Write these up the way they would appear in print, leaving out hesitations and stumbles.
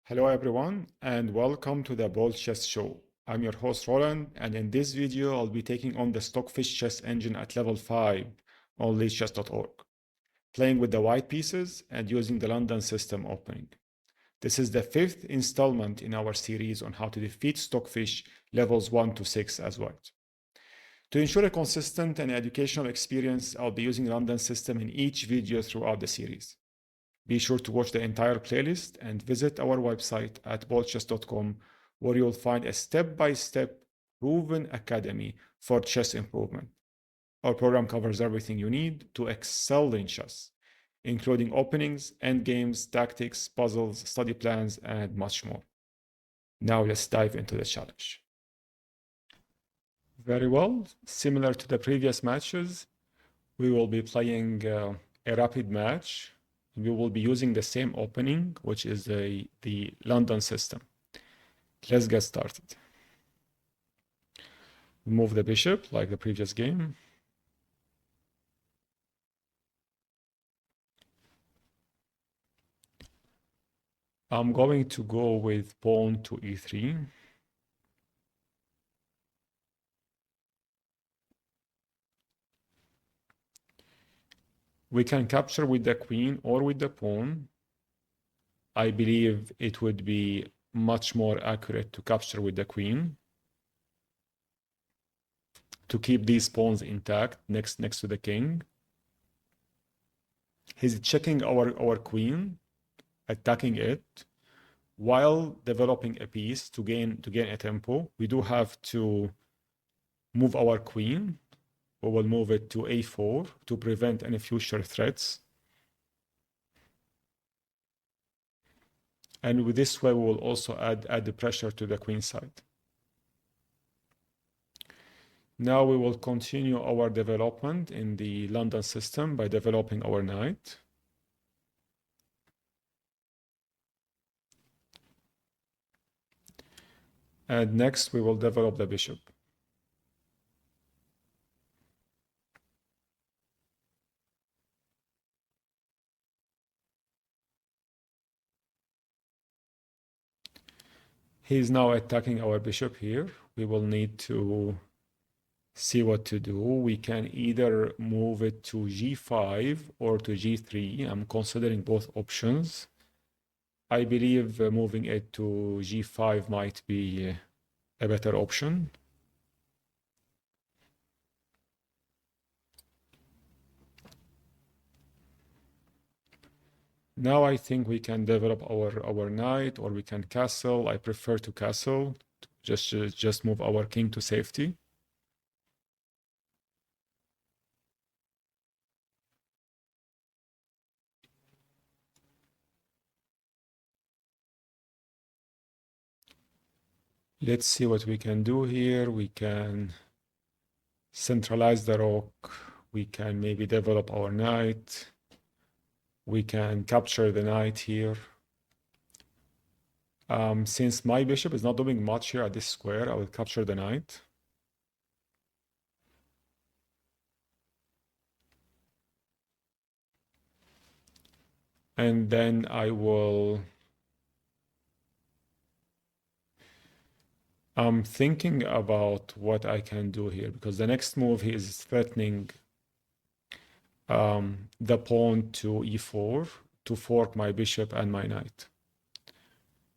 Hello everyone and welcome to the BoldChess show. I'm your host Roland, and in this video I'll be taking on the Stockfish chess engine at level 5 on leechess.org, playing with the white pieces and using the London system opening. This is the 5th installment in our series on how to defeat Stockfish levels 1 to 6 as white. To ensure a consistent and educational experience, I'll be using the London system in each video throughout the series. Be sure to watch the entire playlist and visit our website at boldchess.com, where you'll find a step-by-step proven academy for chess improvement. Our program covers everything you need to excel in chess, including openings, endgames, tactics, puzzles, study plans, and much more. Now let's dive into the challenge. Very well, similar to the previous matches, we will be playing a rapid match. We will be using the same opening, which is the London system. Let's get started. Move the bishop like the previous game. I'm going to go with pawn to e3. We can capture with the queen or with the pawn. I believe it would be much more accurate to capture with the queen to keep these pawns intact next to the king. He's checking our queen, attacking it, while developing a piece to gain a tempo. We do have to move our queen. We will move it to a4 to prevent any future threats. And with this way, we will also add the pressure to the queen side. Now we will continue our development in the London system by developing our knight. And next, we will develop the bishop. He is now attacking our bishop here. We will need to see what to do. We can either move it to g5 or to g3. I'm considering both options. I believe moving it to g5 might be a better option. Now I think we can develop our knight, or we can castle. I prefer to castle, just move our king to safety. Let's see what we can do here. We can centralize the rook. We can maybe develop our knight. We can capture the knight here. Since my bishop is not doing much here at this square, I will capture the knight. And then I will... I'm thinking about what I can do here, because the next move he is threatening the pawn to e4 to fork my bishop and my knight.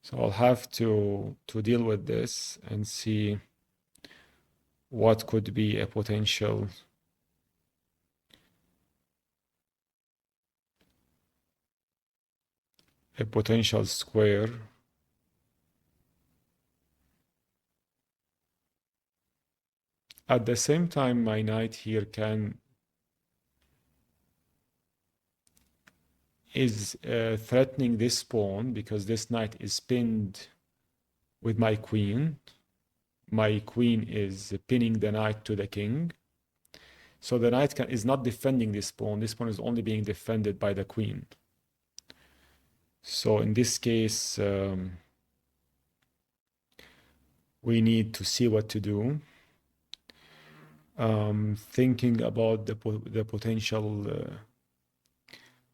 So I'll have to deal with this and see what could be a potential square. At the same time, my knight here is threatening this pawn, because this knight is pinned with my queen. My queen is pinning the knight to the king. So the knight is not defending this pawn. This pawn is only being defended by the queen. So in this case, we need to see what to do. Thinking about the potential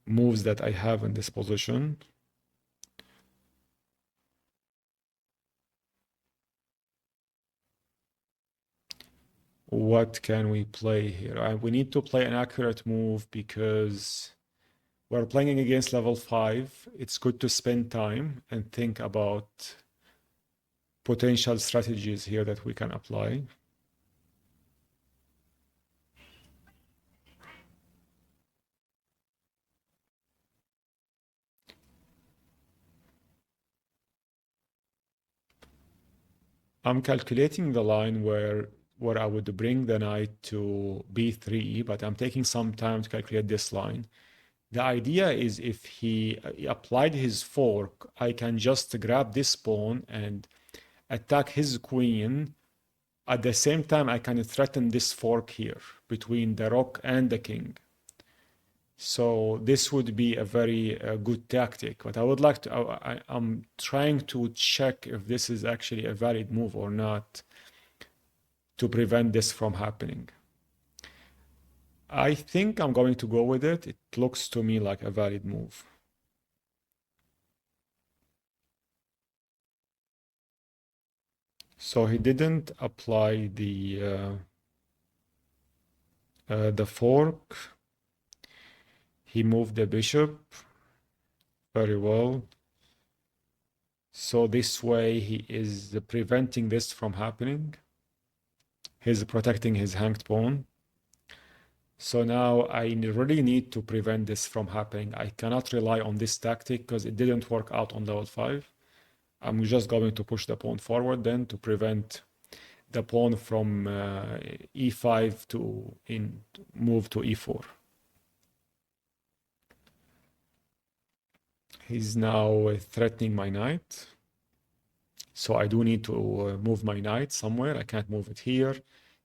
moves that I have in this position. What can we play here? We need to play an accurate move because we're playing against level 5. It's good to spend time and think about potential strategies here that we can apply. I'm calculating the line where I would bring the knight to b3, but I'm taking some time to calculate this line. The idea is if he applied his fork, I can just grab this pawn and attack his queen. At the same time, I can threaten this fork here between the rook and the king. So this would be a very good tactic, but I would like to, I'm trying to check if this is actually a valid move or not to prevent this from happening. I think I'm going to go with it. It looks to me like a valid move. So he didn't apply the fork. He moved the bishop very well. So this way he is preventing this from happening. He's protecting his hanged pawn. So now I really need to prevent this from happening. I cannot rely on this tactic because it didn't work out on level 5. I'm just going to push the pawn forward then to prevent the pawn from e5 to move to e4. He's now threatening my knight. So I do need to move my knight somewhere. I can't move it here.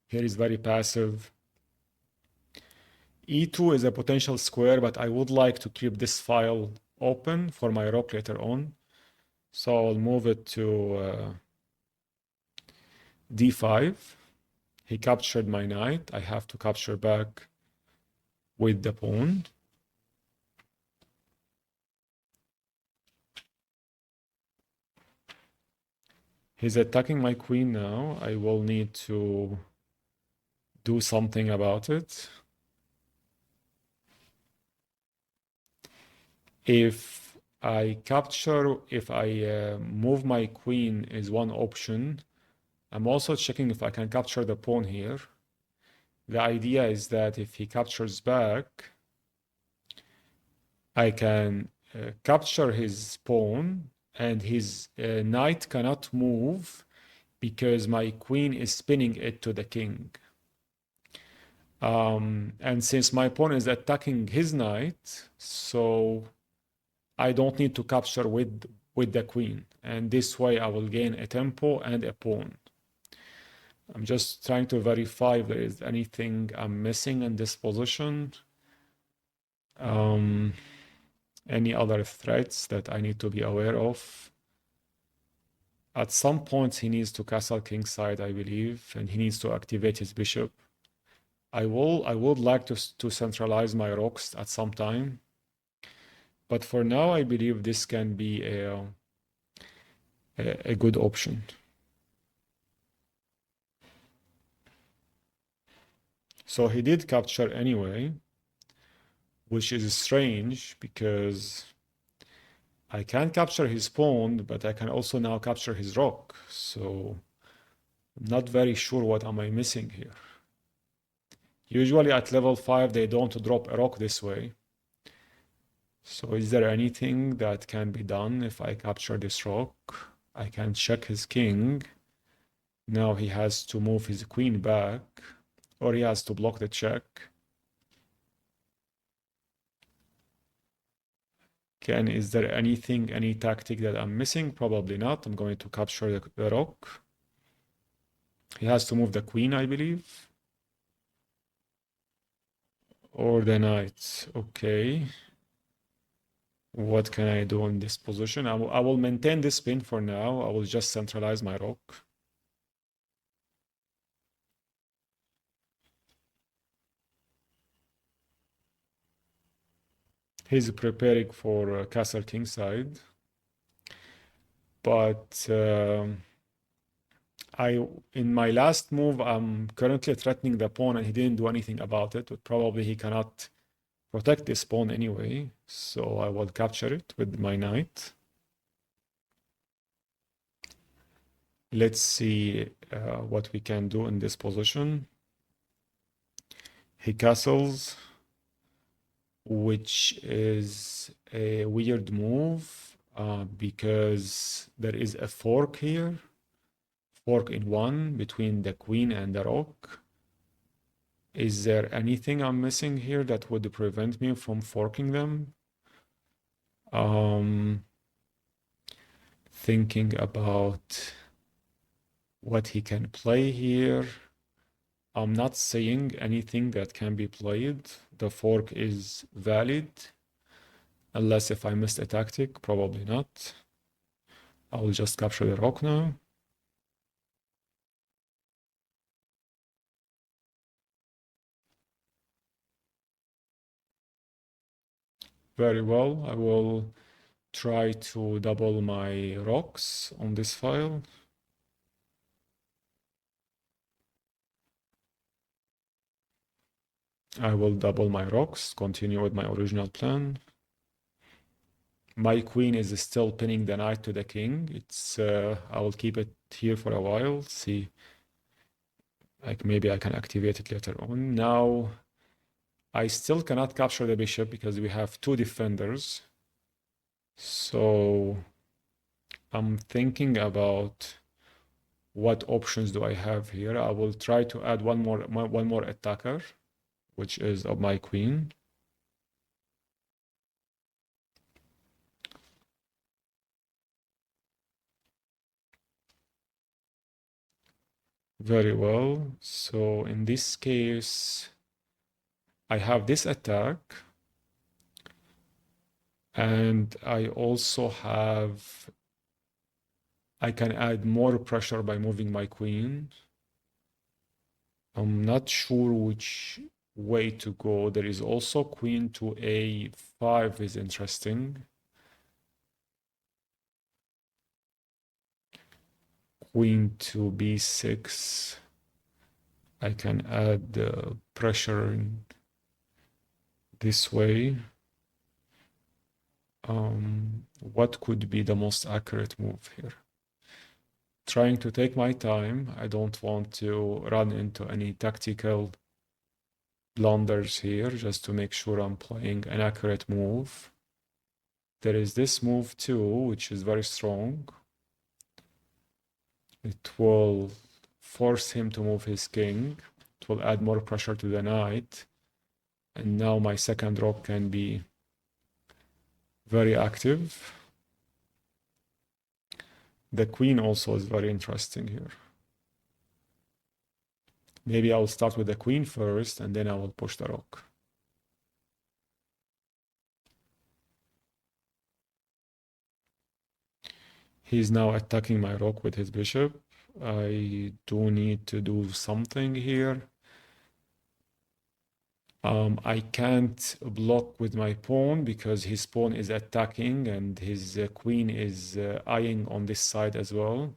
Here is very passive. E2 is a potential square, but I would like to keep this file open for my rook later on. So I'll move it to d5. He captured my knight. I have to capture back with the pawn. He's attacking my queen now. I will need to do something about it. If I move my queen is one option. I'm also checking if I can capture the pawn here. The idea is that if he captures back, I can capture his pawn and his knight cannot move because my queen is spinning it to the king. And since my pawn is attacking his knight, so I don't need to capture with the queen. And this way I will gain a tempo and a pawn. I'm just trying to verify if there is anything I'm missing in this position. Any other threats that I need to be aware of? At some point, he needs to castle kingside, I believe, and he needs to activate his bishop. I would like to centralize my rocks at some time, but for now, I believe this can be a good option. So he did capture anyway, which is strange because I can capture his pawn, but I can also now capture his rook. So I'm not very sure what am I missing here. Usually at level 5, they don't drop a rook this way. So is there anything that can be done if I capture this rook? I can check his king. Now he has to move his queen back, or he has to block the check. Is there anything, any tactic that I'm missing? Probably not. I'm going to capture the rook. He has to move the queen, I believe. Or the knight. Okay. What can I do in this position? I will maintain this pin for now. I will just centralize my rook. He's preparing for castle kingside. But in my last move, I'm currently threatening the pawn and he didn't do anything about it, but probably he cannot protect this pawn anyway. So I will capture it with my knight. Let's see what we can do in this position. He castles, which is a weird move because there is a fork here. Fork in one between the queen and the rook. Is there anything I'm missing here that would prevent me from forking them? Thinking about what he can play here. I'm not saying anything that can be played. The fork is valid, unless if I missed a tactic, probably not. I will just capture the rook now. Very well, I will try to double my rocks on this file. I will double my rocks, continue with my original plan. My queen is still pinning the knight to the king. I will keep it here for a while, see, like maybe I can activate it later on. Now, I still cannot capture the bishop because we have two defenders. So I'm thinking about what options do I have here. I will try to add one more attacker, which is of my queen. Very well. So in this case, I have this attack. And I also have, I can add more pressure by moving my queen. I'm not sure which way to go. There is also queen to a5 is interesting. Queen to b6. I can add pressure in this way. What could be the most accurate move here? Trying to take my time. I don't want to run into any tactical blunders here, just to make sure I'm playing an accurate move. There is this move too, which is very strong. It will force him to move his king. It will add more pressure to the knight. And now my second rook can be very active. The queen also is very interesting here. Maybe I'll start with the queen first, and then I will push the rook. He's now attacking my rook with his bishop. I do need to do something here. I can't block with my pawn because his pawn is attacking and his queen is eyeing on this side as well.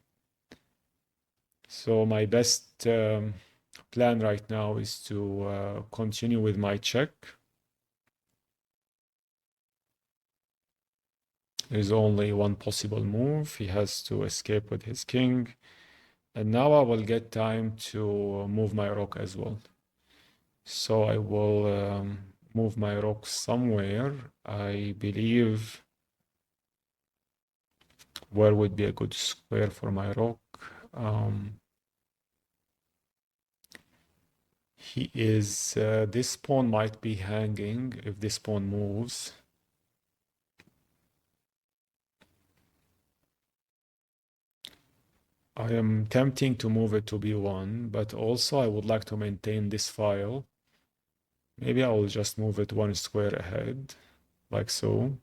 So my best plan right now is to continue with my check. There's only one possible move. He has to escape with his king. And now I will get time to move my rook as well. So I will move my rook somewhere. I believe where would be a good square for my rook? This pawn might be hanging if this pawn moves. I am tempting to move it to b1, but also I would like to maintain this file. Maybe I will just move it one square ahead, like so.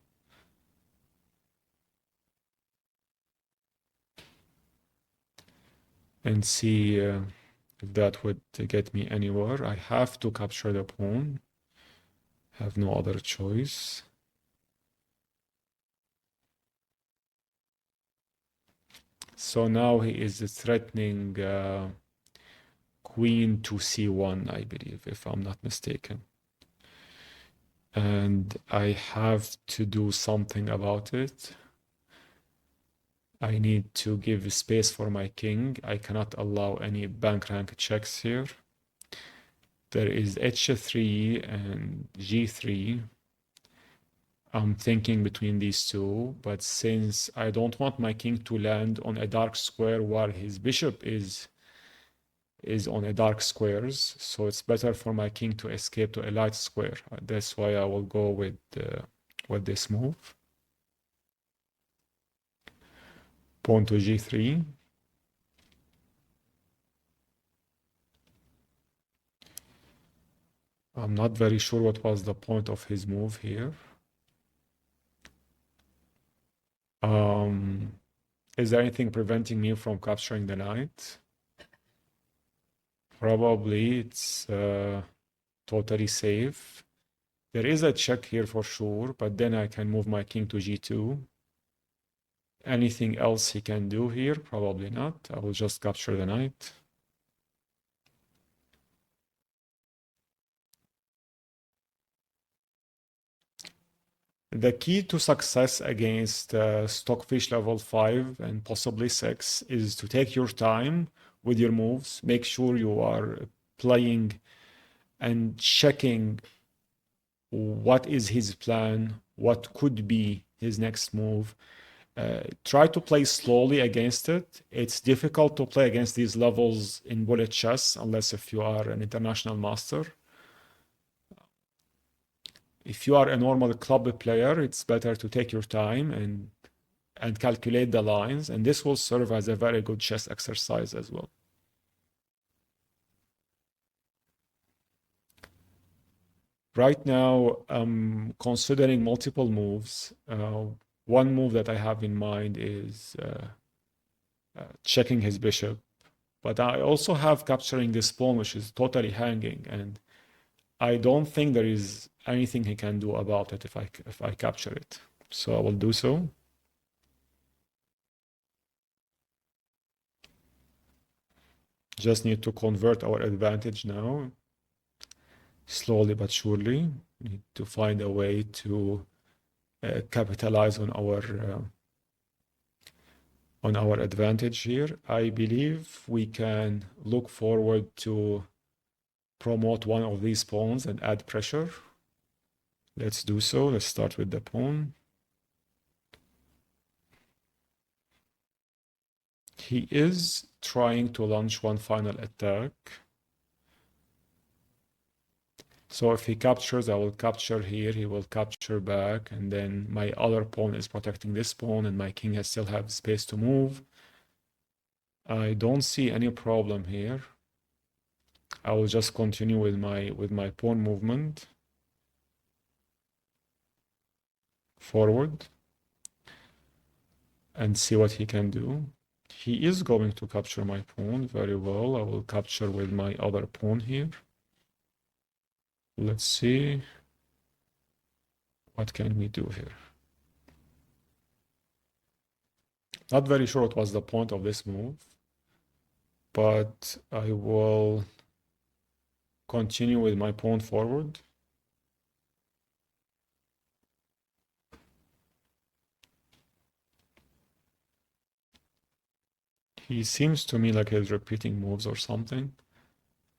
And see if that would get me anywhere. I have to capture the pawn. Have no other choice. So now he is threatening queen to c1, I believe, if I'm not mistaken. And I have to do something about it. I need to give space for my king. I cannot allow any bank rank checks here. There is h3 and g3. I'm thinking between these two, but since I don't want my king to land on a dark square while his bishop is on a dark squares, so it's better for my king to escape to a light square. That's why I will go with this move. Pawn to g3. I'm not very sure what was the point of his move here. Is there anything preventing me from capturing the knight? Probably it's totally safe. There is a check here for sure, but then I can move my king to g2. Anything else he can do here? Probably not. I will just capture the knight. The key to success against Stockfish level 5 and possibly 6 is to take your time with your moves. Make sure you are playing and checking what is his plan, what could be his next move. Try to play slowly against it. It's difficult to play against these levels in bullet chess unless if you are an international master. If you are a normal club player, it's better to take your time and calculate the lines, and this will serve as a very good chess exercise as well. Right now, I'm considering multiple moves. One move that I have in mind is checking his bishop, but I also have capturing this pawn, which is totally hanging, and I don't think there is anything he can do about it if I capture it. So I will do so. Just need to convert our advantage now. Slowly but surely, we need to find a way to capitalize on our advantage here. I believe we can look forward to promote one of these pawns and add pressure. Let's do so. Let's start with the pawn. He is trying to launch one final attack. So if he captures, I will capture here, he will capture back, and then my other pawn is protecting this pawn, and my king still have space to move. I don't see any problem here. I will just continue with my pawn movement forward and see what he can do. He is going to capture my pawn very well. I will capture with my other pawn here. Let's see. What can we do here? Not very sure what was the point of this move, but I will continue with my pawn forward. He seems to me like he's repeating moves or something.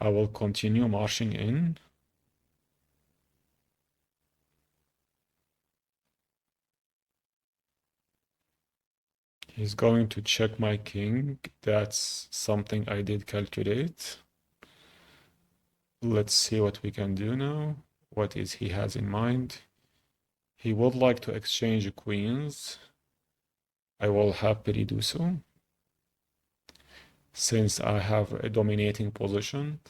I will continue marching in. He's going to check my king. That's something I did calculate. Let's see what we can do now. What is he has in mind? He would like to exchange queens. I will happily do so, since I have a dominating position,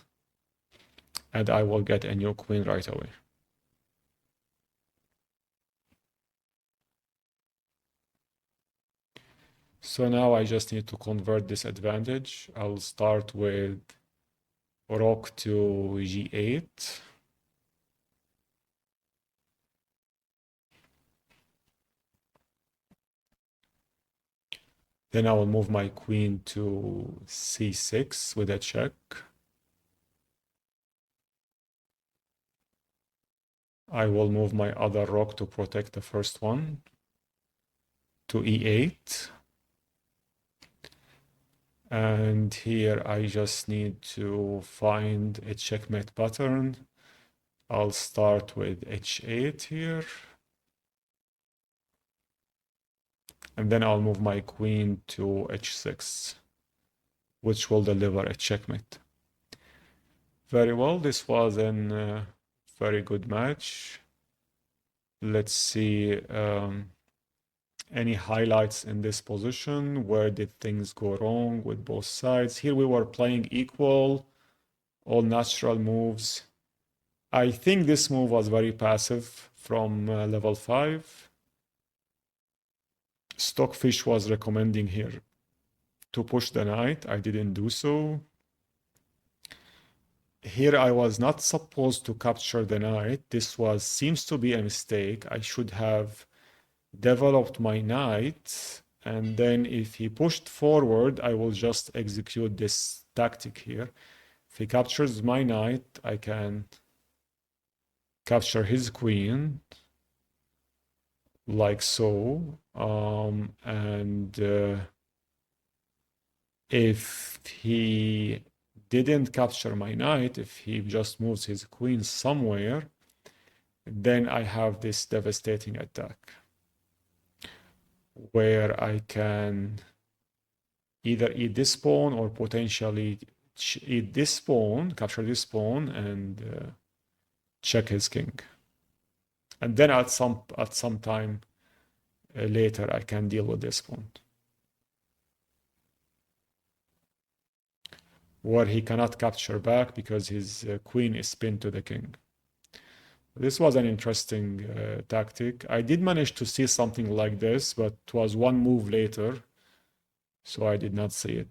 and I will get a new queen right away. So now I just need to convert this advantage. I'll start with rook to g8. Then I will move my queen to c6 with a check. I will move my other rook to protect the first one to e8. And here I just need to find a checkmate pattern. I'll start with h8 here. And then I'll move my queen to h6, which will deliver a checkmate. Very well, this was a very good match. Let's see any highlights in this position. Where did things go wrong with both sides? Here we were playing equal, all natural moves. I think this move was very passive from level 5. Stockfish was recommending here to push the knight. I didn't do so. Here I was not supposed to capture the knight. This seems to be a mistake. I should have developed my knight, and then if he pushed forward, I will just execute this tactic here. If he captures my knight, I can capture his queen like so. If he didn't capture my knight, if he just moves his queen somewhere, then I have this devastating attack where I can either eat this pawn or potentially eat this pawn, capture this pawn, and check his king. And then at some time later, I can deal with this pawn, where he cannot capture back because his queen is pinned to the king. This was an interesting tactic. I did manage to see something like this, but it was one move later, so I did not see it.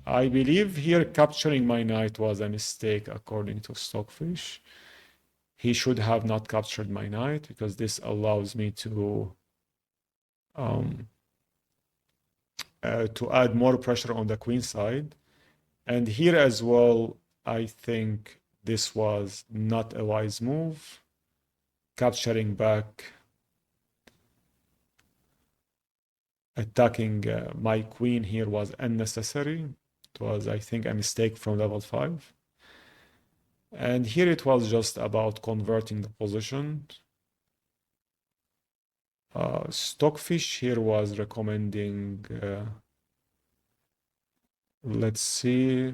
I believe here capturing my knight was a mistake according to Stockfish. He should have not captured my knight because this allows me to add more pressure on the queen side. And here as well, I think this was not a wise move. Capturing back, attacking my queen here was unnecessary. It was, I think, a mistake from level 5. And here it was just about converting the position. Stockfish here was recommending, let's see,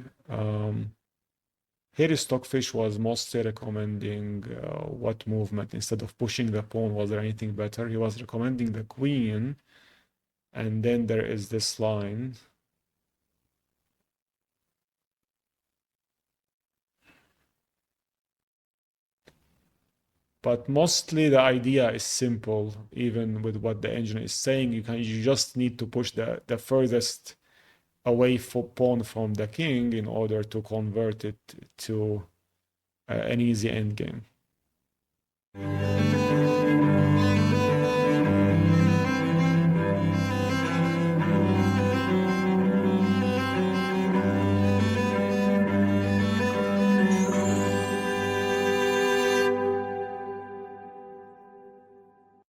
here Stockfish was mostly recommending what movement instead of pushing the pawn. Was there anything better? He was recommending the queen, and then there is this line. But mostly the idea is simple, even with what the engine is saying. You just need to push the furthest away pawn from the king in order to convert it to an easy endgame.